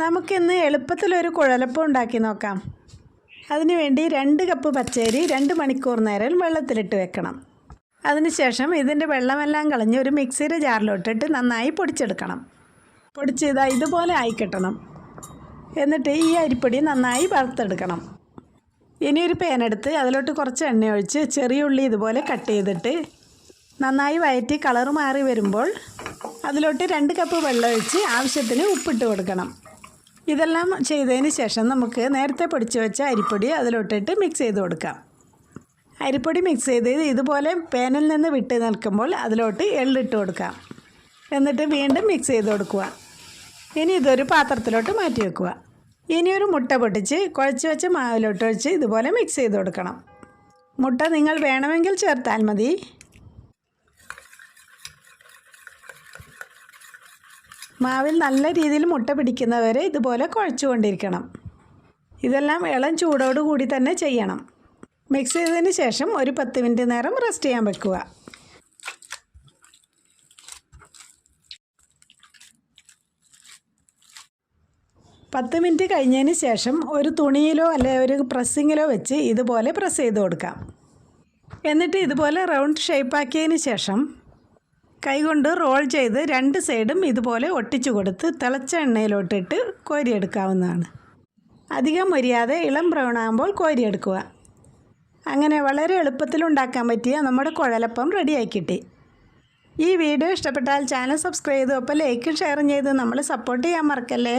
നമുക്കിന്ന് എളുപ്പത്തിലൊരു കുഴലപ്പം ഉണ്ടാക്കി നോക്കാം. അതിനുവേണ്ടി 2 കപ്പ് പച്ചരി 2 മണിക്കൂർ നേരം വെള്ളത്തിലിട്ട് വെക്കണം. അതിനുശേഷം ഇതിൻ്റെ വെള്ളമെല്ലാം കളഞ്ഞ് ഒരു മിക്സിയുടെ ജാറിലോട്ടിട്ട് നന്നായി പൊടിച്ചെടുക്കണം. പൊടിച്ച് ഇതുപോലെ ആയി കിട്ടണം. എന്നിട്ട് ഈ അരിപ്പൊടി നന്നായി വറുത്തെടുക്കണം. ഇനി ഒരു പാനെടുത്ത് അതിലോട്ട് കുറച്ച് എണ്ണ ഒഴിച്ച് ചെറിയ ഉള്ളി ഇതുപോലെ കട്ട് ചെയ്തിട്ട് നന്നായി വഴറ്റി കളർ മാറി വരുമ്പോൾ അതിലോട്ട് 2 കപ്പ് വെള്ളം ഒഴിച്ച് ആവശ്യത്തിന് ഉപ്പിട്ട് കൊടുക്കണം. ഇതെല്ലാം ചെയ്തതിന് ശേഷം നമുക്ക് നേരത്തെ പൊടിച്ച് വെച്ച അരിപ്പൊടി അതിലോട്ടിട്ട് മിക്സ് ചെയ്ത് കൊടുക്കാം. അരിപ്പൊടി മിക്സ് ചെയ്ത് ഇതുപോലെ പാനിൽ നിന്ന് വിട്ട് നിൽക്കുമ്പോൾ അതിലോട്ട് എള്ളിട്ട് കൊടുക്കാം. എന്നിട്ട് വീണ്ടും മിക്സ് ചെയ്ത് കൊടുക്കുക. ഇനി ഇതൊരു പാത്രത്തിലോട്ട് മാറ്റി വെക്കുക. ഇനി ഒരു മുട്ട പൊട്ടിച്ച് കുഴച്ച് വെച്ച മാവിലോട്ട് ഒഴിച്ച് ഇതുപോലെ മിക്സ് ചെയ്ത് കൊടുക്കണം. മുട്ട നിങ്ങൾ വേണമെങ്കിൽ ചേർത്താൽ മതി. മാവിൽ നല്ല രീതിയിൽ മുട്ട പിടിക്കുന്നവരെ ഇതുപോലെ കുഴച്ചുകൊണ്ടിരിക്കണം. ഇതെല്ലാം ഇളം ചൂടോടുകൂടി തന്നെ ചെയ്യണം. മിക്സ് ചെയ്തതിന് ശേഷം ഒരു 10 മിനിറ്റ് നേരം റെസ്റ്റ് ചെയ്യാൻ വെക്കുക. പത്ത് മിനിറ്റ് കഴിഞ്ഞതിന് ശേഷം ഒരു തുണിയിലോ അല്ലെങ്കിൽ ഒരു പ്രസ്സിങ്ങിലോ വെച്ച് ഇതുപോലെ പ്രസ് ചെയ്ത് കൊടുക്കാം. എന്നിട്ട് ഇതുപോലെ റൗണ്ട് ഷേപ്പാക്കിയതിന് ശേഷം കൈകൊണ്ട് റോൾ ചെയ്ത് 2 സൈഡും ഇതുപോലെ ഒട്ടിച്ചു കൊടുത്ത് തിളച്ച എണ്ണയിലോട്ടിട്ട് കോരിയെടുക്കാവുന്നതാണ്. അധികം മൊരിയാതെ ഇളം ബ്രൗൺ ആകുമ്പോൾ കോരിയെടുക്കുക. അങ്ങനെ വളരെ എളുപ്പത്തിൽ ഉണ്ടാക്കാൻ പറ്റിയ നമ്മുടെ കുഴലപ്പം റെഡിയായി കിട്ടി. ഈ വീഡിയോ ഇഷ്ടപ്പെട്ടാൽ ചാനൽ സബ്സ്ക്രൈബ് ചെയ്തു ഒപ്പം ലൈക്കും ഷെയറും ചെയ്ത് നമ്മളെ സപ്പോർട്ട് ചെയ്യാൻ മറക്കല്ലേ.